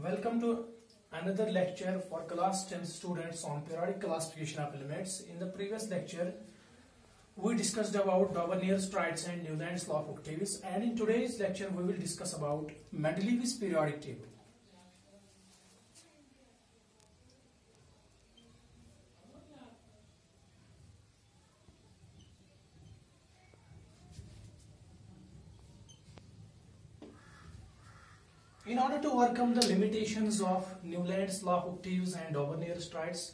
Welcome to another lecture for class 10 students on periodic classification of elements. In the previous lecture, we discussed about Dauvergne-Strides and Newland's law of octaves, and in today's lecture, we will discuss about Mendeleev's periodic table. In order to overcome the limitations of Newland's law of octaves and Dauvergne-Strides,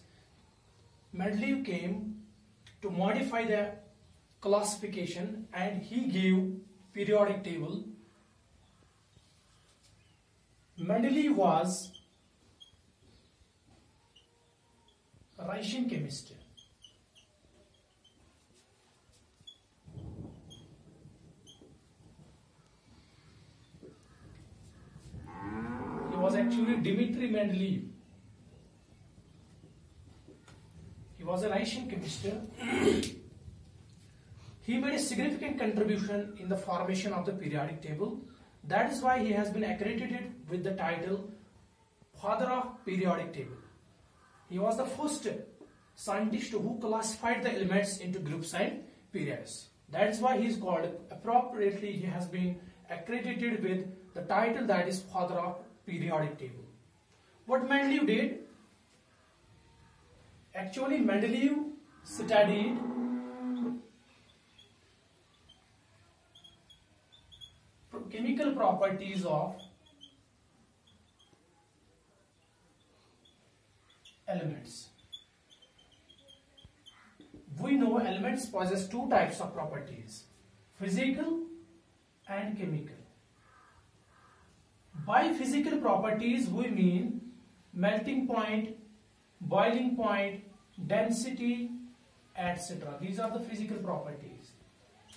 Mendeleev came to modify the classification and he gave periodic table. Mendeleev was a Russian chemist. Was actually Dmitry Mendeleev. He was a Russian chemist. He made a significant contribution in the formation of the periodic table. That is why he has been accredited with the title Father of Periodic Table. He was the first scientist who classified the elements into groups and periods. That is why he is called, appropriately he has been accredited with the title that is Father of Periodic Table. What Mendeleev did? Actually, Mendeleev studied chemical properties of elements. We know elements possess two types of properties: physical and chemical. By physical properties, we mean melting point, boiling point, density, etc. These are the physical properties.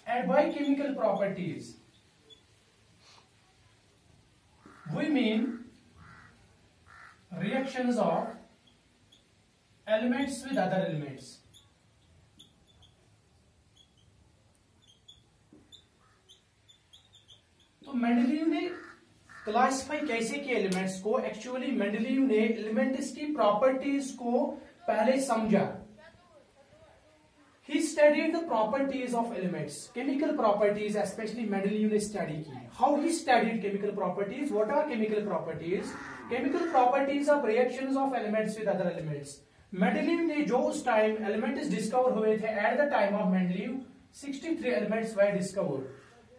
And by chemical properties, we mean reactions of elements with other elements. तो Mendeleev ने classify कैसे किए elements को? Actually Mendeleev ने elements की properties को पहले समझा. He studied the properties of elements, chemical properties, especially Mendeleev ने स्टडी की. How he studied chemical properties? What are chemical properties? Chemical properties of reactions of elements with other elements. Mendeleev ने जो उस time elements discover हुए थे, at the time of Mendeleev 63 elements were discovered.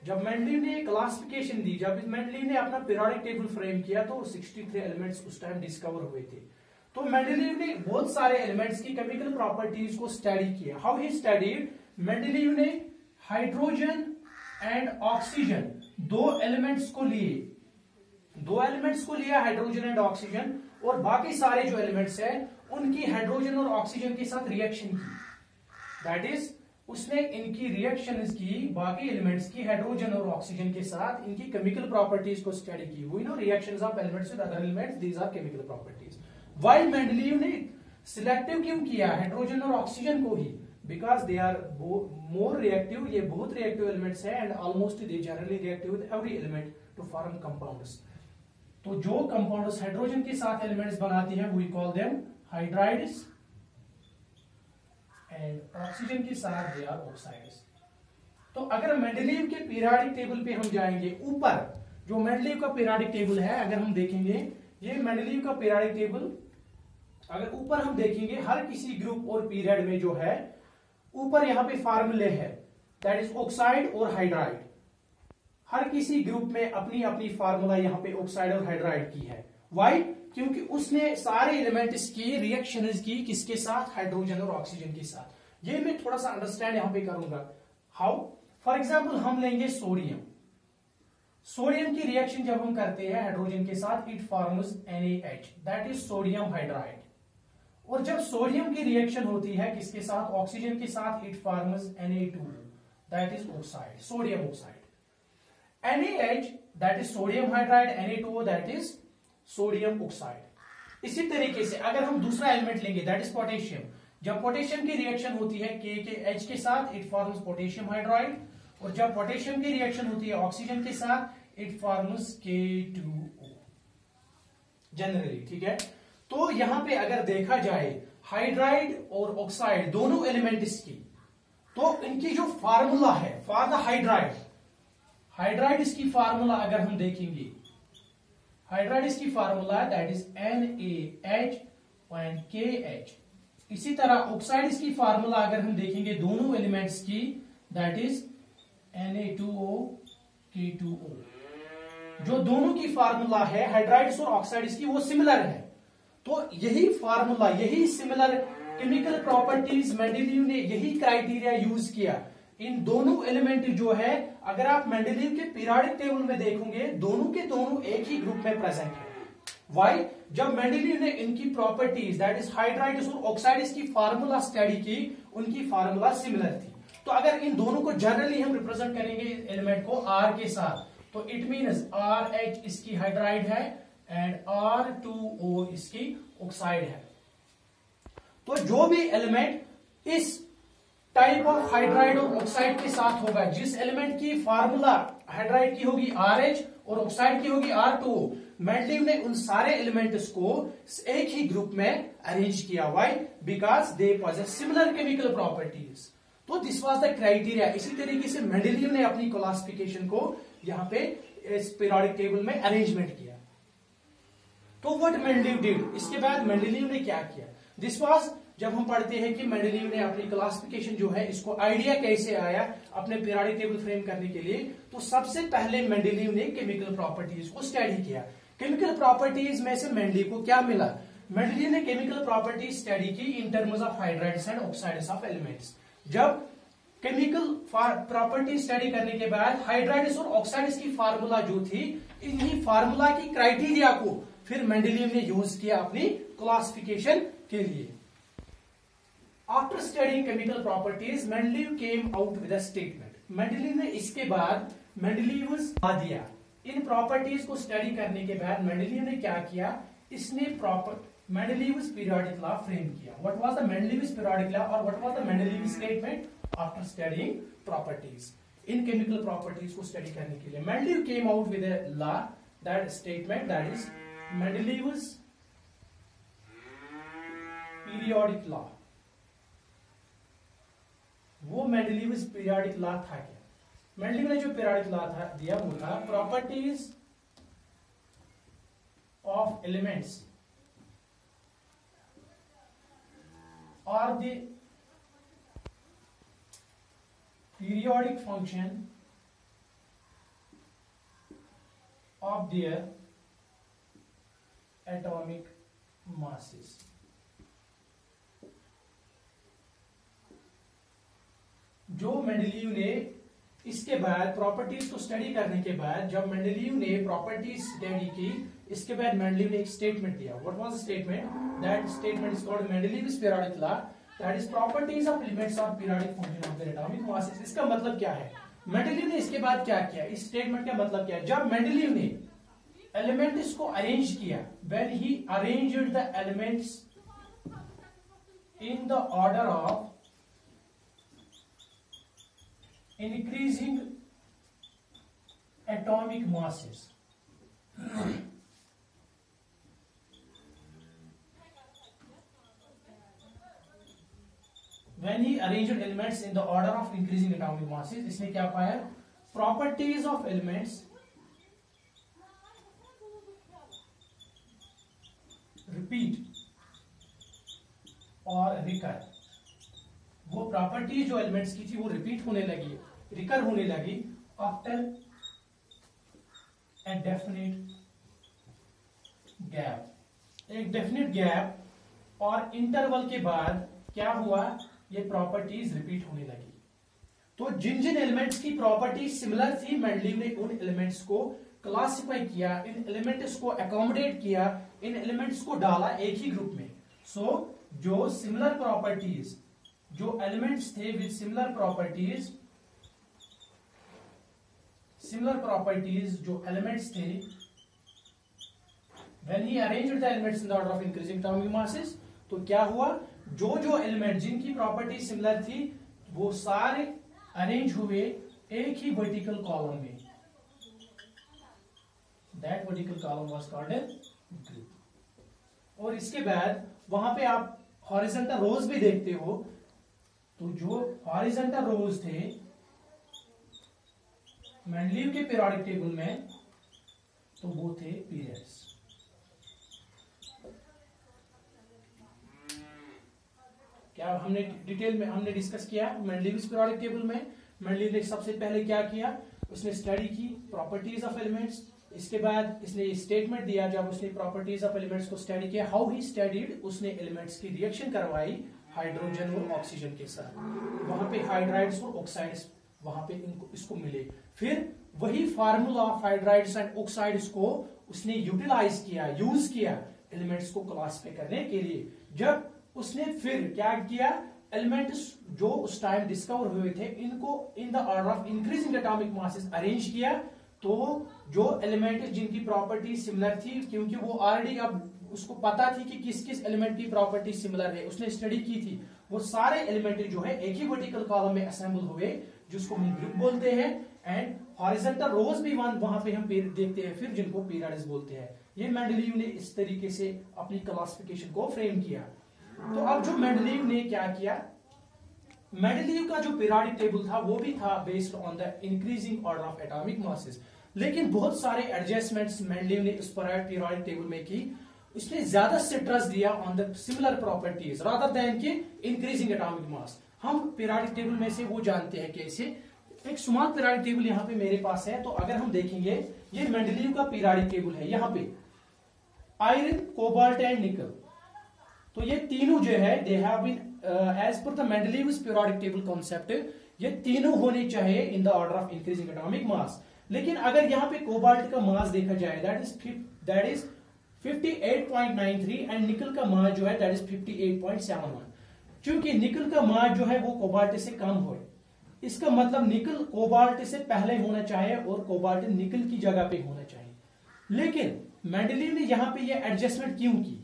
जब Mendeleev ने classification दी, जब Mendeleev ने अपना पीरियोडिक टेबल फ्रेम किया, तो 63 एलिमेंट्स उस टाइम डिस्कवर हुए थे. तो मेंडेलीव ने बहुत सारे एलिमेंट्स की केमिकल प्रॉपर्टीज को स्टडी किया. How he studied? मेंडेलीव ने हाइड्रोजन एंड ऑक्सीजन दो एलिमेंट्स को लिया, हाइड्रोजन एंड ऑक्सीजन, और बाकी सारे जो एलिमेंट्स हैं उनकी हाइड्रोजन और ऑक्सीजन के साथ रिएक्शन की. दैट इज, उसने इनकी रिएक्शंस की, बाकी एलिमेंट्स की हाइड्रोजन और ऑक्सीजन के साथ इनकी केमिकल प्रॉपर्टीज को स्टडी की. We know reactions of elements with other elements, these are chemical properties. While Mendeleev ने सिलेक्टिव क्यों किया हाइड्रोजन और ऑक्सीजन को ही? Because they are more reactive. ये बहुत रिएक्टिव एलिमेंट्स है, and almost they generally reactive with every element to form compounds. तो जो कंपाउंड्स हाइड्रोजन के साथ एलिमेंट्स बनाती हैं, we call them hydrides, and oxygen के साथ दे आर ऑक्साइड्स. तो अगर मेंडेलीव के पीरियोडिक टेबल पे हम जाएंगे, ऊपर जो मेंडेलीव का पीरियोडिक टेबल है, अगर हम देखेंगे, ये मेंडेलीव का पीरियोडिक टेबल, अगर ऊपर हम देखेंगे, हर किसी ग्रुप और पीरियड में जो है, ऊपर यहां पे फार्मूले है, दैट इज ऑक्साइड और हाइड्राइड. हर किसी ग्रुप में अपनी अपनी फार्मूला यहां पे ऑक्साइड और हाइड्राइड की है. व्हाई? क्योंकि उसने सारे एलिमेंट्स की रिएक्शंस की किसके साथ? हाइड्रोजन और ऑक्सीजन के साथ. ये मैं थोड़ा सा अंडरस्टैंड यहां पे करूंगा. हाउ? फॉर एग्जांपल हम लेंगे सोडियम. सोडियम की रिएक्शन जब हम करते हैं हाइड्रोजन के साथ, it forms NaH, that is sodium hydride. और जब सोडियम की रिएक्शन होती है किसके साथ? ऑक्सीजन के साथ, it forms Na2, that is oxide, sodium oxide. NaH, that is sodium hydride, Na2 that is sodium oxide. इसी तरीके से अगर हम दूसरा एलिमेंट लेंगे, दैट इज पोटेशियम. जब पोटेशियम की रिएक्शन होती है KH के साथ, इट फॉर्म्स पोटेशियम हाइड्राइड. और जब पोटेशियम की रिएक्शन होती है ऑक्सीजन के साथ, इट फॉर्म्स K2O. जनरली, ठीक है। तो यहां पे अगर देखा जाए हाइड्राइड और ऑक्साइड दोनों एलिमेंट्स की, तो इनकी जो फार्मूला है फॉर द हाइड्राइड इसकी फार्मूला अगर हम देखेंगे, हाइड्राइड इसकी formula that is NaH and KH। इसी तरह ऑक्साइड इसकी फार्मूला अगर हम देखेंगे दोनों एलिमेंट्स की, दैट इज Na2O K2O। जो दोनों की फार्मूला है हाइड्राइड्स और ऑक्साइड्स की वो सिमिलर है। तो यही फार्मूला, यही सिमिलर केमिकल प्रॉपर्टीज मेंडेलीव ने यही क्राइटेरिया यूज किया। इन दोनों एलिमेंट जो है, अगर आप मेंडेलीव के पीरियोडिक टेबल में देखोगे दोनों के दोनों एक ही ग्रुप में प्रेजेंट है। वाई? जब मेंडेलीव ने इनकी प्रॉपर्टीज दैट इज हाइड्राइड्स और ऑक्साइड्स की फार्मूला स्टडी की, उनकी फार्मूला सिमिलर थी। तो अगर इन दोनों को जनरली हम रिप्रेजेंट करेंगे एलिमेंट को R के साथ, तो इट मीन्स RH इसकी हाइड्राइड है एंड R2O इसकी ऑक्साइड है। तो जो भी एलिमेंट इस टाइप ऑफ हाइड्राइड और ऑक्साइड के साथ होगा, जिस एलिमेंट की फार्मूला हाइड्राइड की होगी RH और ऑक्साइड की होगी R2O, मेंडेलीव ने उन सारे एलिमेंट्स को एक ही ग्रुप में अरेंज किया। Why? Because they possess similar chemical properties. तो दिस वाज द क्राइटेरिया। इसी तरीके से मेंडेलीव ने अपनी क्लासिफिकेशन को यहां पे इस पीरियोडिक टेबल में अरेंजमेंट किया। तो व्हाट मेंडेलीव डिड, इसके बाद मेंडेलीव ने क्या किया? दिस वाज, जब हम पढ़ते हैं कि मेंडेलीव ने अपनी क्लासिफिकेशन जो है, इसको आइडिया कैसे आया अपने पीरियोडिक टेबल फ्रेम करने के लिए, तो सबसे पहले मेंडेलीव ने केमिकल प्रॉपर्टीज को स्टडी किया। केमिकल प्रॉपर्टीज में से मेंडेलीव को क्या मिला? मेंडेलीव ने केमिकल प्रॉपर्टीज स्टडी की in terms of hydrides and oxides of elements. जब केमिकल प्रॉपर्टी स्टडी करने के बाद हाइड्राइड्स और ऑक्साइड्स की फार्मूला जो थी, इन्हीं फार्मूला की क्राइटेरिया को फिर मेंडेलीव ने यूज किया अपनी क्लासिफिकेशन के लिए। After studying chemical properties Mendeleev came out with a statement. Mendeleev ने इसके बाद मेंडेलीव दिया। इन प्रॉपर्टीज को स्टडी करने के बाद मेंडेलीव ने क्या किया? इसने मेंडेलीव्स पीरियोडिक लॉ फ्रेम किया। What was the Mendeleev's periodic law और what was the Mendeleev statement after studying properties? इन केमिकल प्रॉपर्टीज को स्टडी करने के लिए Mendeleev came out with a law, that statement that is Mendeleev's periodic law. वो Mendeleev's periodic law था क्या? Mendeleev ने जो पीरियोडिक लॉ था दिया वो था properties of elements or the periodic function of their atomic masses। जो मेंडेलीव ने इसके बाद प्रॉपर्टीज को स्टडी करने के बाद, जब मेंडेलीव ने प्रॉपर्टीज स्टडी की, इसके बाद मेंडेलीव ने एक स्टेटमेंट दिया। What was the statement? That statement is called Mendeleev's periodic law, that is properties of elements और periodic function of their atomic masses. इसका मतलब क्या है? मेंडेलीव ने इसके बाद क्या किया? इस स्टेटमेंट का मतलब क्या है? जब मेंडेलीव ने एलिमेंट्स को अरेंज किया, when he arranged the elements in the order of increasing atomic masses, when he arranged elements in the order of increasing atomic masses, इसने क्या पाया? properties of elements repeat और recur। वो property जो elements की थी वो रिपीट होने लगी, रिकर होने लगी आफ्टर ए डेफिनेट गैप, एक डेफिनेट गैप और इंटरवल के बाद क्या हुआ? ये प्रॉपर्टीज रिपीट होने लगी। तो जिन जिन एलिमेंट्स की प्रॉपर्टी सिमिलर थी, मेंडेलीव ने उन एलिमेंट्स को क्लासिफाई किया, इन एलिमेंट्स को अकोमोडेट किया, इन एलिमेंट्स को डाला एक ही ग्रुप में। सो जो सिमिलर प्रॉपर्टीज, जो एलिमेंट्स थे विद सिमिलर प्रॉपर्टीज, जो एलिमेंट्स थे, when he arranged the elements in the order of increasing atomic masses, तो क्या हुआ? जो जो एलिमेंट जिनकी प्रॉपर्टी सिमिलर थी वो सारे अरेंज हुए एक ही वर्टिकल कॉलम में। That vertical column was called a group. और इसके बाद वहां पे आप हॉरिजॉन्टल रोज भी देखते हो, तो जो हॉरिजॉन्टल रोज थे मेंडलीव के पीरियोडिक टेबल में, तो वो थे पीरियड्स। क्या हमने डिटेल में हमने डिस्कस किया मेंडलीव्स पीरियोडिक टेबल में। मेंडलीव ने सबसे पहले क्या किया, उसने स्टडी की प्रॉपर्टीज ऑफ एलिमेंट्स। इसके बाद इसने स्टेटमेंट दिया, जब उसने प्रॉपर्टीज ऑफ एलिमेंट्स को स्टडी किया, हाउ ही स्टडीड, उसने एलिमेंट्स की रिएक्शन करवाई हाइड्रोजन और ऑक्सीजन के साथ, वहां पे हाइड्राइड्स और ऑक्साइड्स वहां पे इनको इसको मिले। फिर वही formula of hydrides and oxides को उसने यूटिलाइज किया, यूज किया एलिमेंट्स को क्लासिफाई करने के लिए। जब उसने फिर क्या किया, एलिमेंट्स जो उस टाइम डिस्कवर हुए थे इनको इन the order of increasing atomic masses arrange किया। तो जो एलिमेंट जिनकी प्रॉपर्टी सिमिलर थी, क्योंकि वो ऑलरेडी अब उसको पता थी कि किस किस एलिमेंट की प्रॉपर्टी सिमिलर है, उसने स्टडी की थी, वो सारे एलिमेंट जो है एक ही वर्टिकल कॉलम में असेंबल हुए, जिसको हम ग्रुप बोलते हैं। एंड हॉरिजॉन्टल रोज भी वहां पे हम देखते हैं फिर, जिनको पीरियड्स बोलते हैं। ये मेंडलीव ने इस तरीके से अपनी क्लासिफिकेशन को फ्रेम किया। तो अब जो मेंडलीव ने क्या किया, मेंडलीव का जो पीरियोडिक टेबल था वो भी था based on the increasing order of atomic masses, लेकिन बहुत सारे एडजस्टमेंट्स मेंडलीव ने इस पीरियोडिक टेबल में की। उसने ज्यादा स्ट्रेस दिया on the similar properties rather than के इंक्रीजिंग एटॉमिक मास। हम पीरियोडिक टेबल में से वो जानते हैं कैसे। एक स्मॉल पीरियोडिक टेबल यहाँ पे मेरे पास है, तो अगर हम देखेंगे ये मेंडलीव का पीरियोडिक टेबल है। यहाँ पे आयरन, कोबाल्ट एंड निकल, तो ये तीनों जो है they have been as per the Mendeleev's periodic table concept, ये तीनों होने चाहिए in the order of increasing atomic mass. लेकिन अगर यहाँ पे कोबाल्ट का मास देखा जाए दैट इज 58.93 एंड निकल का मास जो है दैट इज 58.71। क्योंकि निकल का मास जो है वो कोबाल्ट से कम हो, इसका मतलब निकल कोबाल्ट से पहले होना चाहिए और कोबाल्ट निकल की जगह पे होना चाहिए। लेकिन मेंडलीव ने यहाँ पे ये एडजस्टमेंट क्यों की,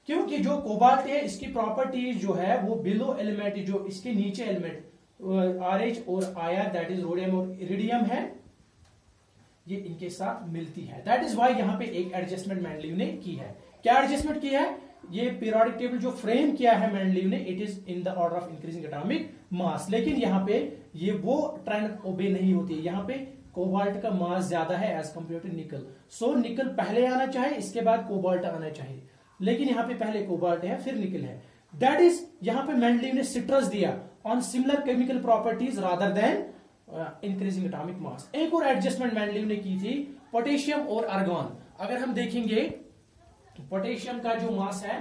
क्योंकि जो कोबाल्ट है इसकी प्रॉपर्टीज जो है वो बिलो एलिमेंट, जो इसके नीचे एलिमेंट RH और IR दैट इज रोडियम और इरिडियम है, ये इनके साथ मिलती है। दैट इज वाई यहाँ पे एक एडजस्टमेंट मेंडलीव ने की है। क्या एडजस्टमेंट किया है, ये पीरियोडिक टेबल जो फ्रेम किया है मेंडलीव ने, it is in the order of increasing atomic mass. लेकिन यहाँ पे ये वो ट्रेंड ओबे नहीं होती है, यहाँ पे कोबाल्ट का मास ज्यादा है एज कंपेयर टू निकल। सो निकल पहले आना चाहिए, इसके बाद कोबाल्ट आना चाहिए, लेकिन यहाँ पे पहले कोबाल्ट है फिर निकल है। दैट इज यहाँ पे मेंडलीव ने स्ट्रेस दिया on similar chemical properties rather than increasing atomic मास। एक और एडजस्टमेंट मेंडलीव ने की थी पोटेशियम और आर्गन। अगर हम देखेंगे तो पोटेशियम का जो मास है,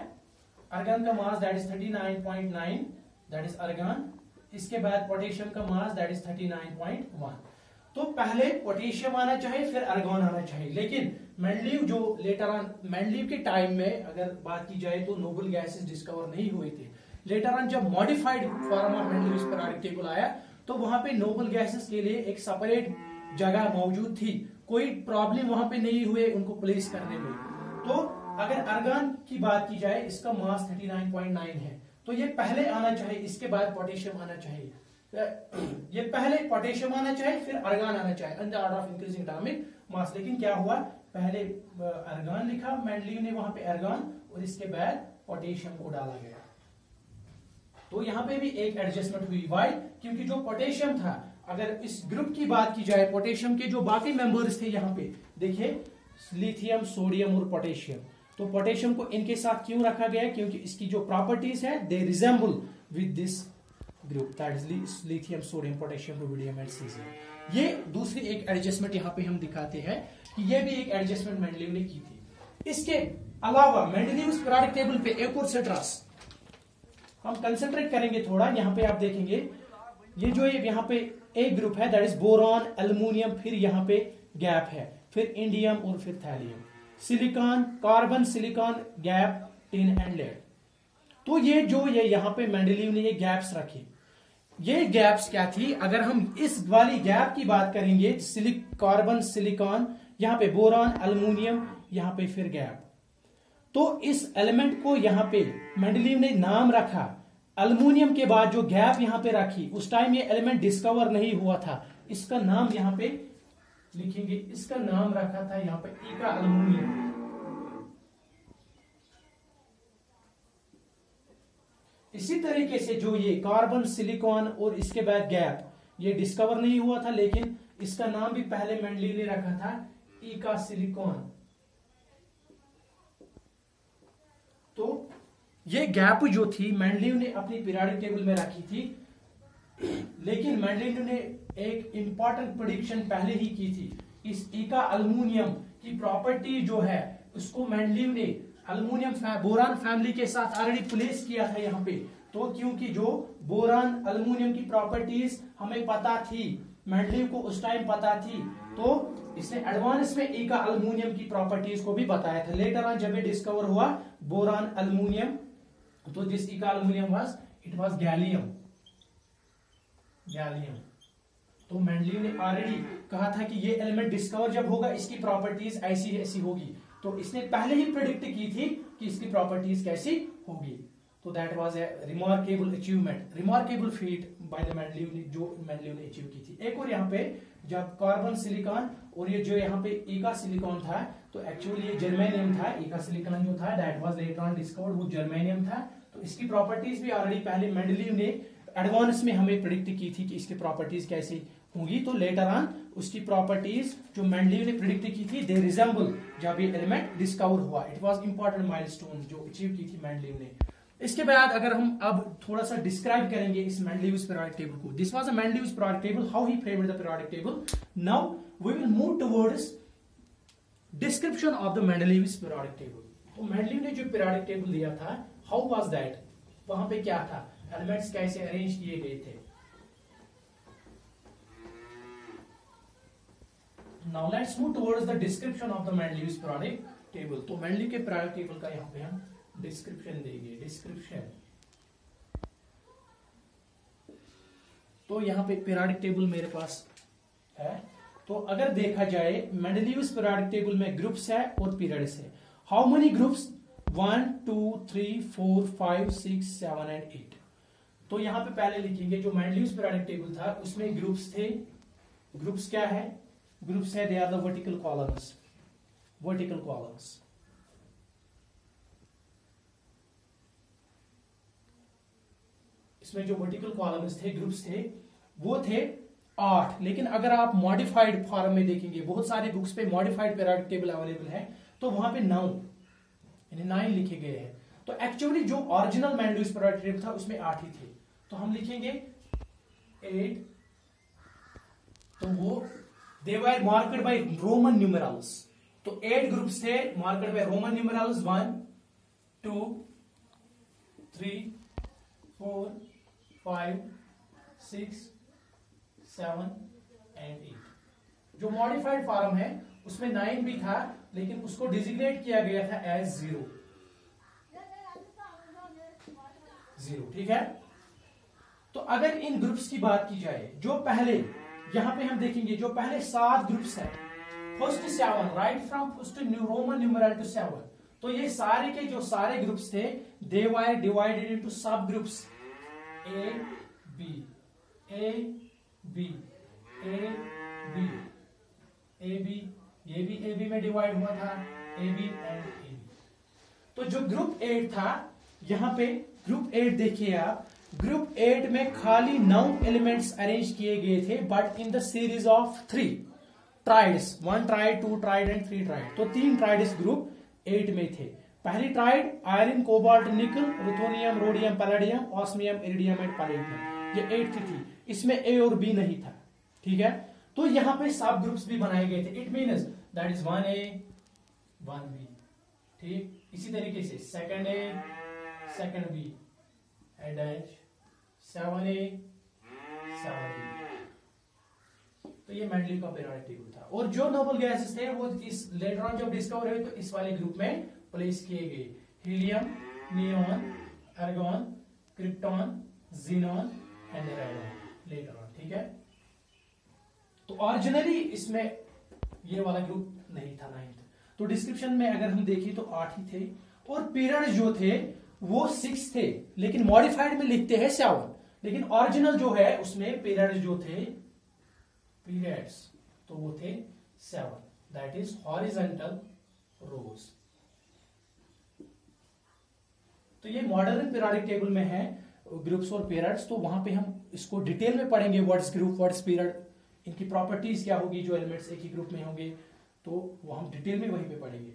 आर्गन का mass that is 39.9 that is argon, इसके बाद पोटेशियम का मास दैट इज 39.1। तो पहले पोटेशियम आना चाहिए फिर आर्गन आना चाहिए। लेकिन मेंडलीव जो लेटर ऑन, मेंडलीव के टाइम में अगर बात की जाए तो नोबल गैसेस डिस्कवर नहीं हुए थे। लेटर ऑन जब modified form of Mendeleev's periodic table आया तो वहां पे नोबल गैसेस के लिए एक सेपरेट जगह मौजूद थी, कोई प्रॉब्लम वहां पे नहीं हुए उनको प्लेस करने में। तो अगर आर्गन की बात की जाए, इसका मास 39.9 है, तो ये पहले आना चाहिए, इसके बाद पोटेशियम आना चाहिए। ये पहले पोटेशियम आना चाहिए फिर आर्गन आना चाहिए in the order of increasing atomic mass. लेकिन क्या हुआ, पहले आर्गन लिखा मेंडलीव ने वहां पे आर्गन, और इसके बाद पोटेशियम को डाला गया। तो यहाँ पे भी एक एडजस्टमेंट हुई। वाई, क्योंकि जो पोटेशियम था, अगर इस ग्रुप की बात की जाए, पोटेशियम के जो बाकी मेंबर्स थे यहाँ पे देखिए, लिथियम, सोडियम और पोटेशियम, तो पोटेशियम को इनके साथ क्यों रखा गया, क्योंकि इसकी जो प्रॉपर्टीज है they resemble with this group that is lithium, sodium, potassium, rubidium and caesium. ये दूसरी एक एडजस्टमेंट यहाँ पे हम दिखाते हैं कि ये भी एक एडजस्टमेंट मेंडलीव ने की थी। इसके अलावा मेंडलीव्स पीरियोडिक टेबल पे एक और स्ट्रेस हम कंसंट्रेट करेंगे थोड़ा। यहाँ पे आप देखेंगे ये जो यहाँ पे एक ग्रुप है दैट इज बोरॉन, एल्युमिनियम, फिर यहाँ पे गैप है, फिर इंडियम और फिर thallium, silicon, carbon, silicon, gap, tin and lead. तो ये जो ये यहाँ पे मेंडलीव ने ये गैप्स रखे, ये गैप्स क्या थी, अगर हम इस वाली गैप की बात करेंगे, कार्बन, सिलिकॉन, यहाँ पे बोरॉन, एल्युमिनियम, यहाँ पे फिर गैप, तो इस एलिमेंट को यहाँ पे मेंडलीव ने नाम रखा। एल्युमिनियम के बाद जो गैप यहाँ पे रखी, उस टाइम ये एलिमेंट डिस्कवर नहीं हुआ था, इसका नाम यहाँ पे लिखेंगे, इसका नाम रखा था यहाँ पे इका एल्युमिनियम। तरीके से जो ये कार्बन, सिलिकॉन और इसके बाद गैप ये डिस्कवर नहीं हुआ था, लेकिन इसका नाम भी पहले मेंडलीव ने रखा था ईका सिलिकॉन। तो ये गैप जो थी मेंडलीव ने अपनी पीरियोडिक टेबल में रखी थी, लेकिन मेंडलीव ने एक इंपॉर्टेंट प्रेडिक्शन पहले ही की थी। इस ईका अल्युमिनियम की प्रॉपर्टी जो है उसको मेंडलीव ने अल्युमिनियम बोरान फैमिली के साथ ऑलरेडी प्लेस किया था यहाँ पे। तो क्योंकि जो बोरान अल्युमिनियम की प्रॉपर्टीज हमें पता थी, मेंडलीव को उस टाइम पता थी, तो इसने एडवांस में ईका अल्युमिनियम की प्रॉपर्टीज को भी बताया था। लेटर ऑन जब ये डिस्कवर हुआ बोरान अल्युमिनियम, तो this eka aluminium was it was gallium. तो मेंडलीव ने ऑलरेडी कहा था कि ये एलिमेंट डिस्कवर जब होगा इसकी प्रॉपर्टीज ऐसी ऐसी होगी, तो इसने पहले ही प्रेडिक्ट की थी कि इसकी प्रॉपर्टीज कैसी होगी। तो that was a remarkable achievement, remarkable feet by the Mendeleev ने, जो मेंडलीव ने अचीव की थी। एक और यहाँ पे जब कार्बन, सिलिकॉन और ये जो यहाँ पे ईका सिलिकॉन था, तो एक्चुअली ये जर्मेनियम था। ईका सिलिकॉन जो था that was later on discovered, वो जर्मेनियम था। तो इसकी प्रॉपर्टीज भी ऑलरेडी पहले मेंडलीव ने एडवांस में हमें प्रेडिक्ट की थी कि इसकी प्रॉपर्टीज कैसी होंगी। तो लेटर ऑन उसकी प्रॉपर्टीज जो मेंडलीव ने प्रेडिक्ट की थी दे रिजेंबल जब ये एलिमेंट डिस्कवर हुआ। इट वाज इंपॉर्टेंट माइलस्टोन जो अचीव की थी मेंडलीव ने। इसके बाद अगर हम अब थोड़ा सा डिस्क्राइब करेंगे इस मेंडलीव्स पीरियोडिक टेबल को। This was a Mendeleev's periodic table, how he framed the periodic table. Now we will move towards description of the Mendeleev's periodic table. तो मेंडलीव ने जो पीरियोडिक टेबल दिया था, हाउ वाज दैट, वहां पे क्या था, एलिमेंट्स कैसे अरेंज किए गए थे। Now let's move towards the description of the Mendeleev's periodic table. तो मेंडलीव के पीरियोडिक टेबल का यहाँ पे हम डिस्क्रिप्शन देंगे। डिस्क्रिप्शन, तो यहाँ पे पीरियोडिक टेबल मेरे पास है। तो अगर देखा जाए मेंडलीव्स पीरियोडिक टेबल में ग्रुप्स है और पीरियड्स है। How many groups, 1 2 3 4 5 6 7 and 8। तो यहाँ पे पहले लिखेंगे जो मेंडलीव्स पीरियोडिक टेबल था उसमें ग्रुप्स थे। ग्रुप्स क्या है, ग्रुप्स है they are the vertical columns, vertical columns. इसमें जो वर्टिकल कॉलम्स थे, ग्रुप्स थे, वो थे 8। लेकिन अगर आप मॉडिफाइड फॉर्म में देखेंगे, बहुत सारे बुक्स पे मॉडिफाइड पीरियोडिक टेबल अवेलेबल है, तो वहां पे 9 लिखे गए हैं। तो एक्चुअली जो ओरिजिनल मेंडलीव्स पीरियोडिक टेबल था उसमें 8 ही थे। तो हम लिखेंगे 8। तो वो they were marked by Roman numerals। तो 8 ग्रुप्स थे marked by Roman numerals 1 2 3 4 5 6 7 and 8। जो मॉडिफाइड फॉर्म है उसमें 9 भी था, लेकिन उसको डिजिग्नेट किया गया था एज 0। ठीक है। तो अगर इन ग्रुप्स की बात की जाए, जो पहले यहां पे हम देखेंगे जो पहले 7 ग्रुप्स हैं, first 7 right from first Roman numeral to 7। तो ये सारे के जो सारे ग्रुप्स थे they were divided into sub groups A B A B A B A B, ये भी ए बी में डिवाइड हुआ था, A B and A B. तो जो ग्रुप 8 था, यहां पे ग्रुप 8 देखिए आप, ग्रुप 8 में खाली 9 एलिमेंट्स अरेंज किए गए थे, but in the series of 3 triads, 1 tried 2 tried and 3 tried. तो 3 ट्राइड्स ग्रुप 8 में थे। पहली tried iron, cobalt, nickel, ruthenium, rhodium, palladium, osmium, iridium and palladium, ये 8 थी। इसमें ए और बी नहीं था। ठीक है। तो यहां पे सब ग्रुप्स भी बनाए गए थे। It means that is 1A 1B। ठीक, इसी तरीके से second A second B and 7A 7B। तो ये मेंडलीव का पीरियोडिक टेबल था। और जो नोबल गैसेस थे वो इस लेटर ऑन जब डिस्कवर हुए तो इस वाले ग्रुप में प्लेस किए गए। Helium, neon, argon, krypton, xenon and radon later on. ठीक है। तो ओरिजिनली इसमें ये वाला ग्रुप नहीं था 9th। तो डिस्क्रिप्शन में अगर हम देखें तो 8 ही थे, और पीरियड जो थे वो 6 थे, लेकिन मॉडिफाइड में लिखते हैं 7। लेकिन ओरिजिनल जो है उसमें पीरियड जो थे, पीरियड्स, तो वो थे 7, दैट इज हॉरिजॉन्टल रोज। तो ये मॉडर्न पीरियोडिक टेबल में है। ग्रुप्स और पीरियड्स, तो वहां पे हम इसको डिटेल में पढ़ेंगे, व्हाट्स ग्रुप व्हाट्स पीरियड, इनकी प्रॉपर्टीज क्या होगी जो एलिमेंट्स एक ही ग्रुप में होंगे, तो वो हम डिटेल में वहीं पे पढ़ेंगे।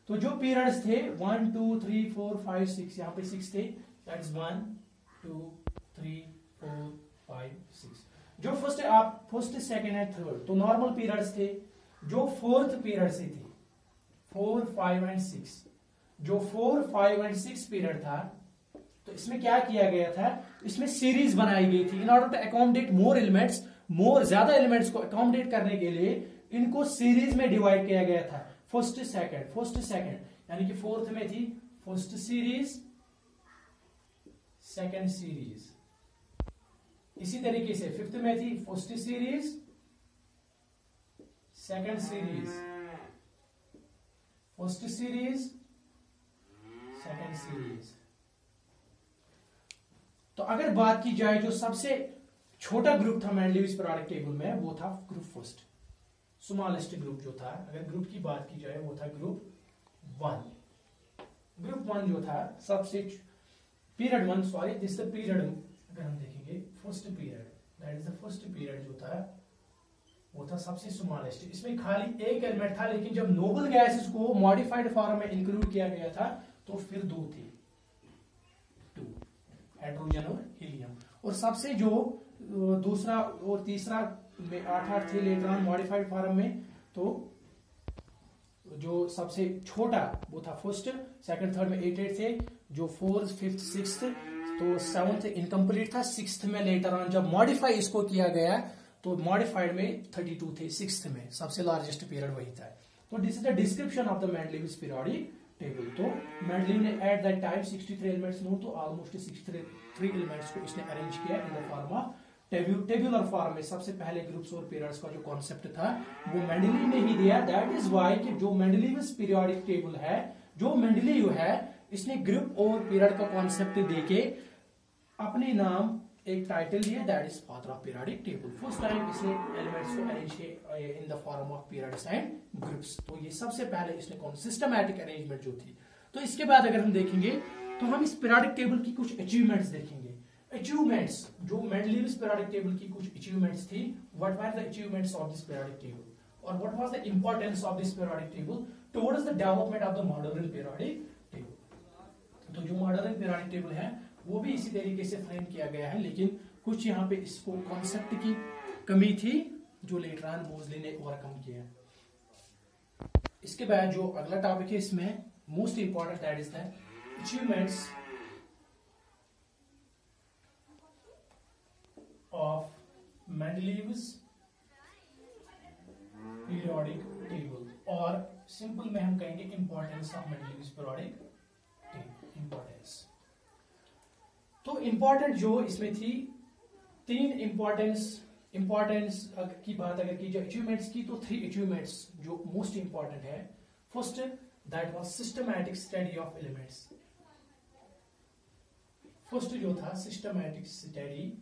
तो जो पीरियड्स थे 1 2 3 4 5 6, यहाँ पे 6 थे, दैट्स 1 2 3 4 5 6। जो फर्स्ट सेकंड एंड थर्ड तो नॉर्मल पीरियड्स थे। जो फोर्थ पीरियड से थी 4 5 एंड 6, जो 4 5 एंड 6 पीरियड था, तो इसमें क्या किया गया था, इसमें सीरीज बनाई गई थी in order to accommodate more elements, ज्यादा एलिमेंट्स को अकोमोडेट करने के लिए इनको सीरीज में डिवाइड किया गया था। फर्स्ट सेकंड यानी कि फोर्थ में थी फर्स्ट सीरीज सेकंड सीरीज, इसी तरीके से फिफ्थ में थी first series second series, first series second series. तो अगर बात की जाए जो सबसे छोटा ग्रुप था मेंडलीव्स पीरियोडिक टेबल में, वो था ग्रुप फर्स्ट, स्मॉलेस्ट ग्रुप जो था। अगर ग्रुप की बात की जाए वो था ग्रुप 1। ग्रुप 1 जो था सबसे period 1, sorry this the period, अगर हम देखेंगे first period, that is the first period जो था वो था सबसे स्मॉलेस्ट। इसमें खाली एक एलिमेंट था, लेकिन जब नोबल गैसेस को मॉडिफाइड फॉर्म में इंक्लूड किया गया था तो फिर 2 थे, 2 हाइड्रोजन और हीलियम। और सबसे जो दूसरा और तीसरा में 8 थे लेटर ऑन मॉडिफाइड फॉर्म में, तो जो सबसे छोटा वो था फर्स्ट, सेकंड थर्ड में 8 थे, जो फोर्थ फिफ्थ सिक्स्थ, तो सेवंथ इनकम्प्लीट था, सिक्स्थ में लेटर ऑन जब मॉडिफाई इसको किया गया तो मॉडिफाइड में 32 थे, सिक्स्थ में सबसे लार्जेस्ट पीरियड वही था। तो this is the description of the Mendeleev's periodic table. तो मेंडलीव ने at that time 63 elements known, तो ऑलमोस्ट 63 एलिमेंट्स को इसने अरेंज किया in the form of tabular form में। सबसे पहले ग्रुप्स और पीरियड्स का जो कॉन्सेप्ट था वो मेंडलीव ने ही दिया। दैट इज वाई कि जो मेंडलीव्स पीरियोडिक टेबल है, जो मेंडलीव है, इसने ग्रुप और पीरियड का कॉन्सेप्ट देके अपने नाम एक टाइटल दिया, that is father of periodic table. First time इसने एलिमेंट्स को अरेंज किया in the form of periods and groups. तो ये सबसे पहले इसने सिस्टमैटिक अरेंजमेंट जो थी। तो इसके बाद अगर हम देखेंगे तो हम इस पीरियोडिक टेबल की कुछ अचीवमेंट्स देखेंगे। अचीवमेंट्स जो मेंडलीव्स पीरियोडिक टेबल की कुछ अचीवमेंट्स थी, what were the achievements of this periodic table और what was the importance of this periodic table towards the development of the modern periodic table. तो जो मॉडर्न पीरियोडिक टेबल है वो भी इसी तरीके से फ्रेम किया गया है, लेकिन कुछ यहाँ पे इसको कॉन्सेप्ट की कमी थी जो लेटर ऑन मोज़ली ने ओवरकम किया। इसके बाद जो अगला टॉपिक है इसमें most important, that is the achievements of Mendeleev's periodic table, और सिंपल में हम कहेंगे importance of Mendeleev's periodic table. Importance तो इंपॉर्टेंट जो इसमें थी 3 इंपॉर्टेंस की बात अगर की जाए अचीवमेंट्स की, तो 3 अचीवमेंट्स जो मोस्ट इंपॉर्टेंट है। First that was systematic study of elements. First जो था सिस्टमैटिक स्टडी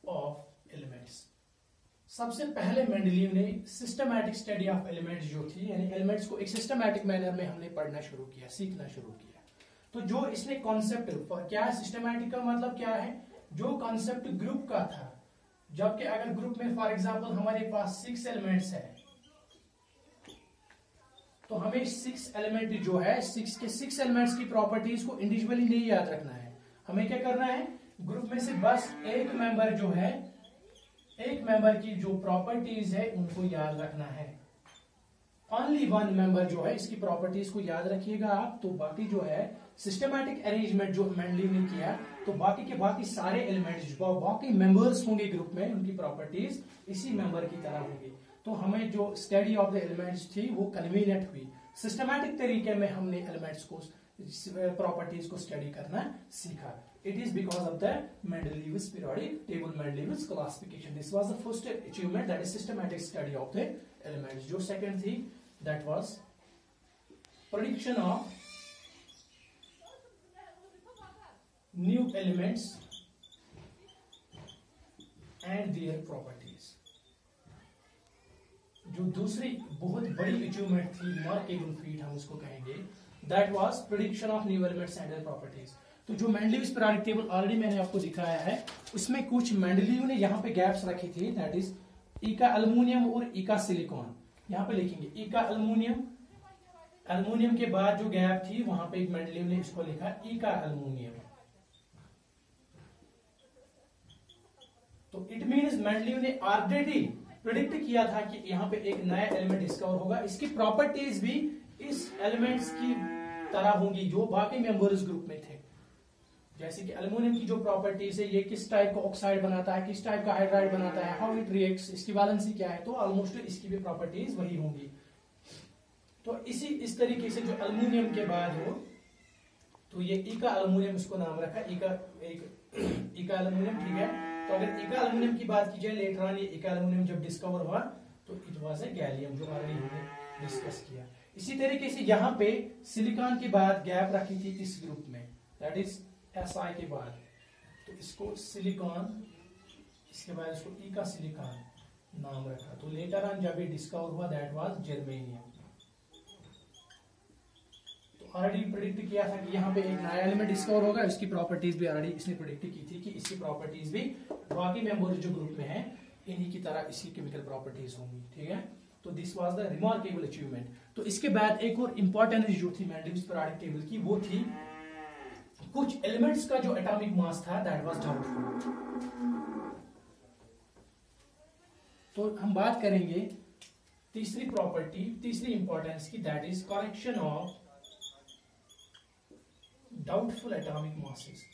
ऑफ एलिमेंट्स। सबसे पहले मेंडलीव ने सिस्टमैटिक स्टडी ऑफ एलिमेंट्स जो थी, यानी एलिमेंट्स को एक सिस्टमैटिक मैनर में हमने पढ़ना शुरू किया, सीखना शुरू किया। तो जो इसने कॉन्सेप्ट क्या है, सिस्टमैटिक का मतलब क्या है, जो कॉन्सेप्ट ग्रुप का था, जबकि अगर ग्रुप में फॉर एग्जांपल हमारे पास 6 एलिमेंट्स है, तो हमें 6 एलिमेंट जो है 6 के 6 एलिमेंट्स की प्रॉपर्टीज को इंडिविजुअली नहीं याद रखना है। हमें क्या करना है, ग्रुप में से बस एक मेंबर जो है, एक मेंबर की जो प्रॉपर्टीज है उनको याद रखना है। ओनली 1 मेंबर जो है इसकी प्रॉपर्टीज को याद रखिएगा आप। तो बाकी जो है सिस्टमैटिक अरेंजमेंट जो मेंडलीव ने किया, तो बाकी के बाकी सारे एलिमेंट्स जो बाकी मेंबर्स होंगे ग्रुप में, उनकी प्रॉपर्टीज इसी मेंबर की तरह होगी। तो हमें जो स्टडी ऑफ द एलिमेंट्स थी वो कन्वीनियंट हुई। सिस्टमैटिक तरीके में हमने एलिमेंट्स को प्रॉपर्टीज को स्टडी करना सीखा। It is because of the Mendeleev's periodic table, Mendeleev's classification. This was the first achievement, that is systematic study of the elements. जो second थी, that was prediction of new elements and their properties. जो दूसरी बहुत बड़ी achievement थी, remarkable feat हम उसको कहेंगे, that was prediction of new elements and their properties. तो जो मेंडलीव्स पीरियोडिक टेबल ऑलरेडी मैंने आपको दिखाया है, उसमें कुछ मेंडलीव ने यहाँ पे गैप्स रखे थे, दैट इज इका अल्युमिनियम और इका सिलिकॉन। यहाँ पे लिखेंगे इका अल्युमिनियम, अल्युमिनियम के बाद जो गैप थी वहां पे एक मेंडलीव ने इसको लिखा इका अल्युमिनियम। तो इट मीन्स मेंडलीव ने ऑलरेडी प्रेडिक्ट किया था कि यहाँ पे एक नया एलिमेंट डिस्कवर होगा, इसकी प्रॉपर्टीज भी इस एलिमेंट्स की तरह होंगी जो बाकी मेंबर्स ग्रुप में थे। जैसे कि एल्युमिनियम की जो प्रॉपर्टीज है, ये किस टाइप का ऑक्साइड बनाता है, किस टाइप का हाइड्राइड बनाता है, हाउ इट रिएक्ट्स, इसकी वैलेंसी क्या है, तो ऑलमोस्ट इसकी भी प्रॉपर्टीज वही होंगी। तो इस तरीके से जो एल्युमिनियम के बाद हो, तो ये इका एल्युमिनियम इसको नाम रखा इका एल्युमिनियम, ठीक है। तो अगर इका एल्युमिनियम की बात की जाए, लेटर ऑन ये इका एल्युमिनियम जब डिस्कवर हुआ तो इट वाज ए गैलियम, जो ऑलरेडी हमने डिस्कस किया। इसी तरीके से यहाँ पे सिलिकॉन के बाद गैप रखी थी इस ग्रुप में, दैट इज Si के बाद, तो इसको सिलिकॉन, इसके बाद इसको इका सिलिकॉन नाम रखा। तो लेटर ऑन जब ये डिस्कवर हुआ दैट वाज जर्मेनियम। तो ऑलरेडी प्रेडिक्ट किया था कि यहाँ पे एक नया एलिमेंट डिस्कवर होगा, इसकी प्रॉपर्टीज भी ऑलरेडी इसने प्रेडिक्ट की थी कि इसकी प्रॉपर्टीज भी बाकी मेंबर्स जो ग्रुप में है इन्हीं की तरह इसकी केमिकल प्रॉपर्टीज होंगी, ठीक है। तो this was the remarkable achievement. तो इसके बाद एक और इंपॉर्टेंट जो थी मेंडलीव्स पीरियोडिक टेबल की, वो थी कुछ एलिमेंट्स का जो एटॉमिक मास था दैट वाज डाउटफुल। तो हम बात करेंगे तीसरी प्रॉपर्टी, तीसरी इंपॉर्टेंस की, that is correction of doubtful atomic masses.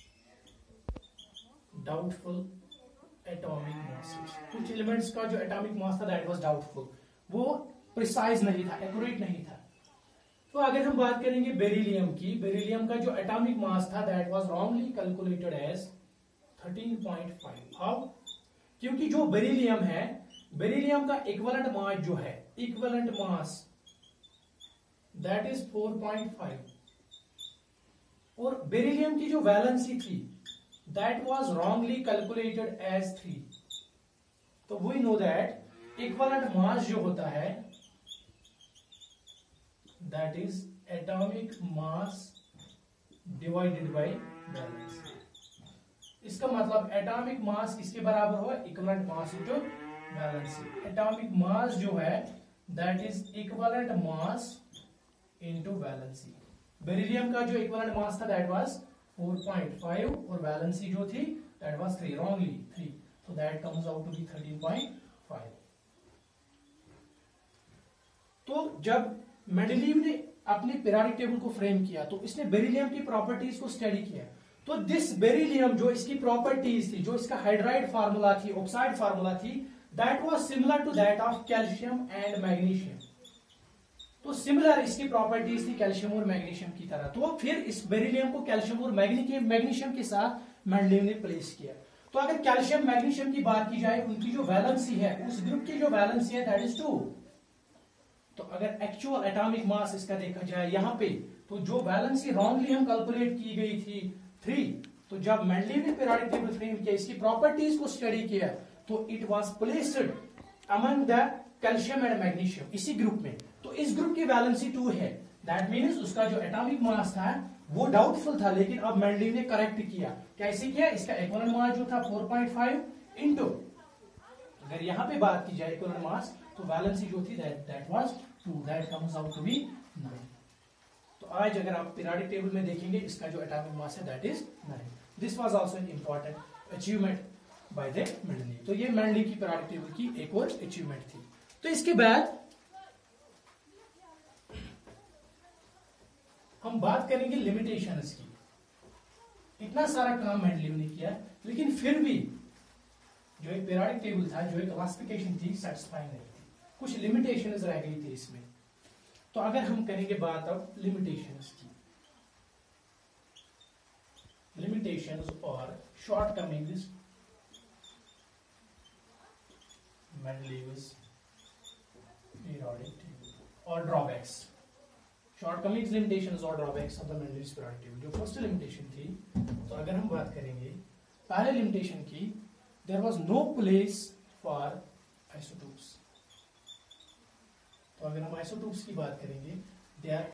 Doubtful atomic masses, कुछ एलिमेंट्स का जो एटॉमिक मास था दैट वाज डाउटफुल, वो प्रिसाइज नहीं था, एक्यूरेट नहीं था। तो अगर हम बात करेंगे बेरिलियम की, बेरिलियम का जो एटॉमिक मास था that was wrongly calculated as 13.5। How? क्योंकि जो बेरिलियम है, बेरिलियम का इक्विवेलेंट मास जो है, इक्विवेलेंट मास दैट इज 4.5, और बेरिलियम की जो वैलेंसी थी that was wrongly calculated as 3। तो we know that equivalent mass जो होता है that is atomic mass divided by valence। इसका मतलब एटॉमिक मास किसके बराबर होगा, equivalent mass into valency. Atomic mass जो है that is equivalent mass into valency. Beryllium का जो इक्विवेलेंट मास था दैट वाज 4.5 और वैलेंसी जो थी that was 3, wrongly 3, so that comes out to be 13.5। तो जब मेंडलीव ने अपने पीरियोडिक टेबल को फ्रेम किया तो इसने बेरिलियम की प्रॉपर्टीज को स्टडी किया। तो दिस बेरिलियम जो इसकी प्रॉपर्टीज थी, जो इसका हाइड्राइड फार्मूला थी, ऑक्साइड फार्मूला थी, that was similar to that of calcium and magnesium. तो सिमिलर इसकी प्रॉपर्टीज थी कैल्शियम और मैग्नीशियम की तरह। तो फिर इस बेरिलियम को कैल्शियम और मैग्नीशियम के साथ मेंडलीव ने प्लेस किया। तो अगर कैल्शियम मैग्नीशियम की बात की जाए, उनकी जो वैलेंसी है, उस ग्रुप की जो वैलेंसी है दैट इज 2। तो अगर एक्चुअल एटॉमिक मास इसका देखा जाए यहाँ पे, तो जो वैलेंसी रॉन्गली हम कैलकुलेट की गई थी 3, तो जब मेंडलीव ने पीरियोडिक टेबल फ्रेम किया, इसकी प्रॉपर्टीज को स्टडी किया, तो it was placed among the calcium and magnesium, इसी ग्रुप में। तो इस ग्रुप की वैलेंसी 2 है, दैट मीन्स उसका जो एटॉमिक मास था वो डाउटफुल था, लेकिन अब मेंडलीव ने करेक्ट किया। कैसे किया? इसका इक्विवेलेंट मास जो था 4.5 इंटू, अगर यहाँ पे बात की जाए इक्विवेलेंट मास, तो वैलेंसी जो थी that was 2, that comes out to be 9। तो आज अगर आप पीरियोडिक टेबल में देखेंगे, इसका जो एटॉमिक मास है that is 9। This was also an important achievement by the Mendeleev. तो ये मेंडलीव की पीरियोडिक टेबल की एक और अचीवमेंट थी। तो इसके बाद हम बात करेंगे लिमिटेशंस की। इतना सारा काम मेंडलीव ने किया, लेकिन फिर भी जो एक पीरियोडिक टेबल था, जो एक क्लासिफिकेशन थी, सेटिस्फाई नहीं थी, कुछ लिमिटेशंस रह गई थी इसमें। तो अगर हम करेंगे बात अब लिमिटेशंस की, लिमिटेशंस और शॉर्टकमिंग्स मेंडलीव्स पीरियोडिक टेबल और ड्रॉबैक्स। शॉर्टकमिंग्स, लिमिटेशंस और drawbacks of the Mendeleev's periodic table. जो फर्स्ट लिमिटेशन थी, तो अगर हम बात करेंगे पहले लिमिटेशन की, there was no place for isotopes. तो अगर हम आइसोटोप्स की बात करेंगे, दे आर